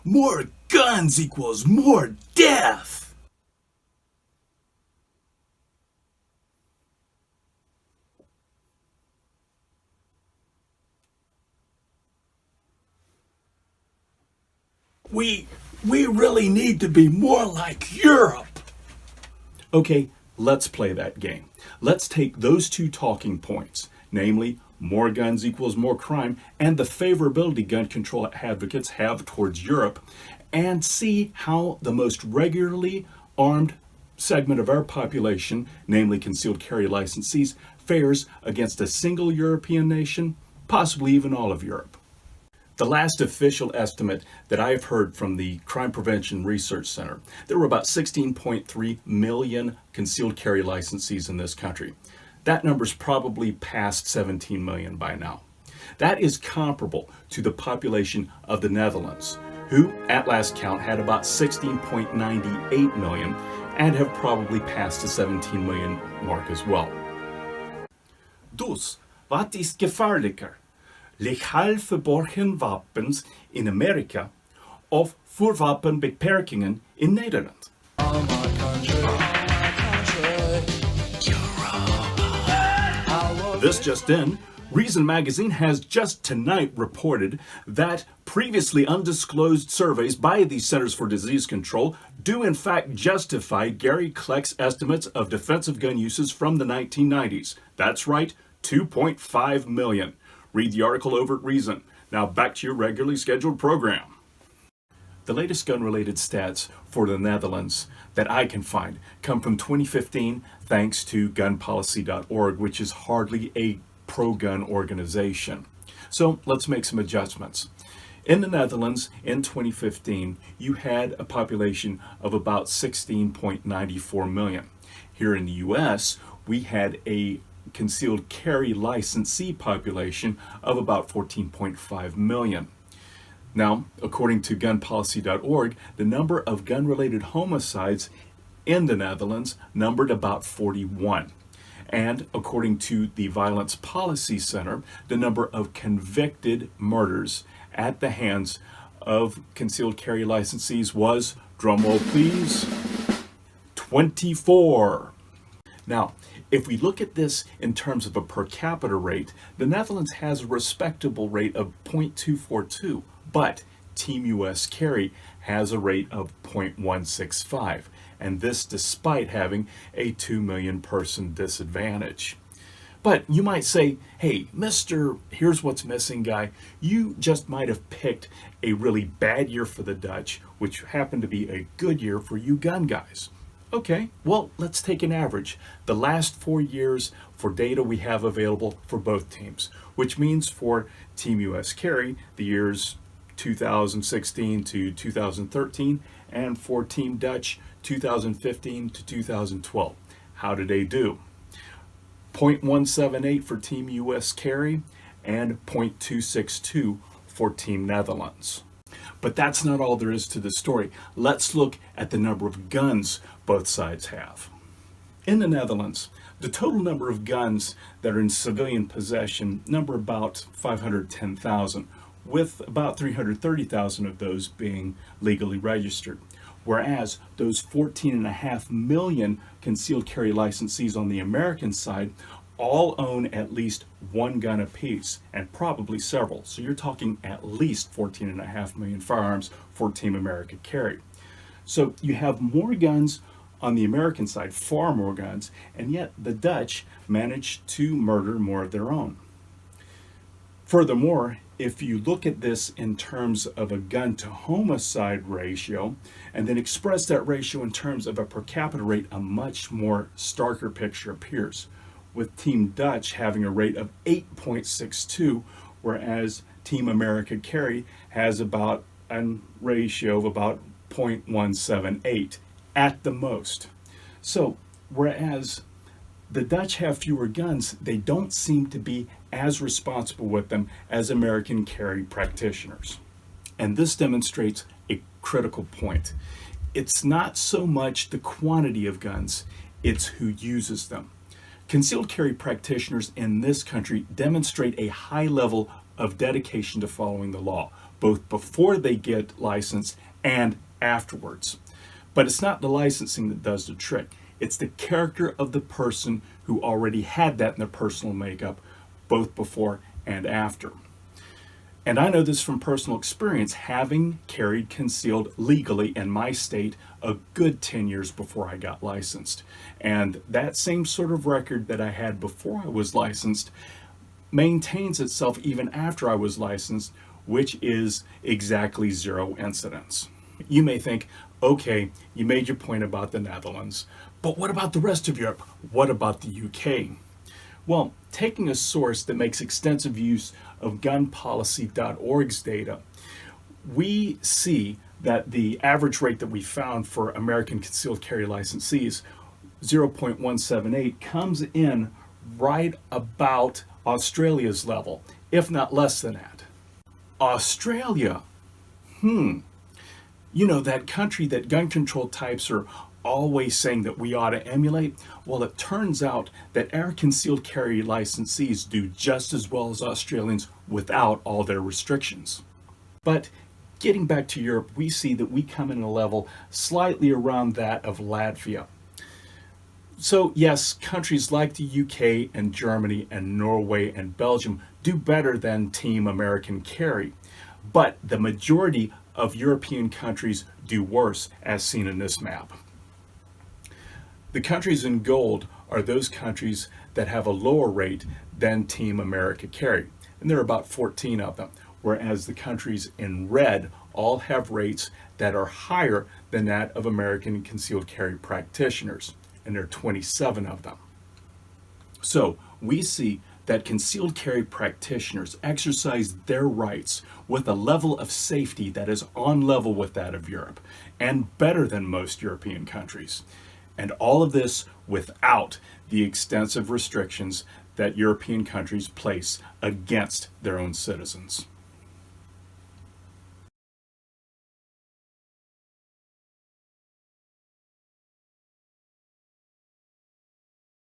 More guns equals more death. We really need to be more like Europe. Okay, let's play that game. Let's take those two talking points, namely more guns equals more crime and the favorability gun control advocates have towards Europe, and see how the most regularly armed segment of our population, namely concealed carry licensees, fares against a single European nation, possibly even all of Europe. The last official estimate that I've heard from the Crime Prevention Research Center, there were about 16.3 million concealed carry licensees in this country. That number's probably past 17 million by now. That is comparable to the population of the Netherlands, who at last count had about 16.98 million and have probably passed the 17 million mark as well. Dus, wat is gevaarlijker? Legaal verborgen wapens in Amerika of vuurwapenbeperkingen in Nederland? This just in, Reason Magazine has just tonight reported that previously undisclosed surveys by the Centers for Disease Control do in fact justify Gary Kleck's estimates of defensive gun uses from the 1990s. That's right, 2.5 million. Read the article over at Reason. Now back to your regularly scheduled program. The latest gun-related stats for the Netherlands that I can find come from 2015 thanks to gunpolicy.org, which is hardly a pro-gun organization. So let's make some adjustments. In the Netherlands in 2015, you had a population of about 16.94 million. Here in the US, we had a concealed carry licensee population of about 14.5 million. Now, according to gunpolicy.org, the number of gun-related homicides in the Netherlands numbered about 41. And according to the Violence Policy Center, the number of convicted murders at the hands of concealed carry licensees was, drumroll please, 24. Now, if we look at this in terms of a per capita rate, the Netherlands has a respectable rate of 0.242, but Team US Carry has a rate of 0.165, and this despite having a 2 million person disadvantage. But you might say, hey, Mr. Here's What's Missing guy, you just might have picked a really bad year for the Dutch, which happened to be a good year for you gun guys. Okay, well, let's take an average. The last 4 years for data we have available for both teams, which means for Team US Carry, the years 2016 to 2013, and for Team Dutch, 2015 to 2012. How did they do? 0.178 for Team US Carry and 0.262 for Team Netherlands. But that's not all there is to the story. Let's look at the number of guns both sides have. In the Netherlands, the total number of guns that are in civilian possession number about 510,000, with about 330,000 of those being legally registered. Whereas those 14.5 million concealed carry licensees on the American side all own at least one gun apiece, and probably several. So you're talking at least 14.5 million firearms for Team America Carry. So you have more guns on the American side, far more guns, and yet the Dutch managed to murder more of their own. Furthermore, if you look at this in terms of a gun to homicide ratio, and then express that ratio in terms of a per capita rate, a much more starker picture appears, with Team Dutch having a rate of 8.62, whereas Team America Carry has about a ratio of about 0.178 at the most. So, whereas the Dutch have fewer guns, they don't seem to be as responsible with them as American Carry practitioners. And this demonstrates a critical point. It's not so much the quantity of guns, it's who uses them. Concealed carry practitioners in this country demonstrate a high level of dedication to following the law, both before they get licensed and afterwards. But it's not the licensing that does the trick. It's the character of the person who already had that in their personal makeup, both before and after. And I know this from personal experience, having carried concealed legally in my state a good 10 years before I got licensed. And that same sort of record that I had before I was licensed maintains itself even after I was licensed, which is exactly 0 incidents. You may think, okay, you made your point about the Netherlands, but what about the rest of Europe? What about the UK? Well, taking a source that makes extensive use of gunpolicy.org's data, we see that the average rate that we found for American concealed carry licensees, 0.178, comes in right about Australia's level, if not less than that. Australia, you know, that country that gun control types are always saying that we ought to emulate. Well, it turns out that our concealed carry licensees do just as well as Australians without all their restrictions. But getting back to Europe, we see that we come in a level slightly around that of Latvia. So yes, countries like the UK and Germany and Norway and Belgium do better than Team American Carry, but the majority of European countries do worse, as seen in this map. The countries in gold are those countries that have a lower rate than Team America Carry, and there are about 14 of them, whereas the countries in red all have rates that are higher than that of American concealed carry practitioners, and there are 27 of them. So we see that concealed carry practitioners exercise their rights with a level of safety that is on level with that of Europe, and better than most European countries. And all of this without the extensive restrictions that European countries place against their own citizens.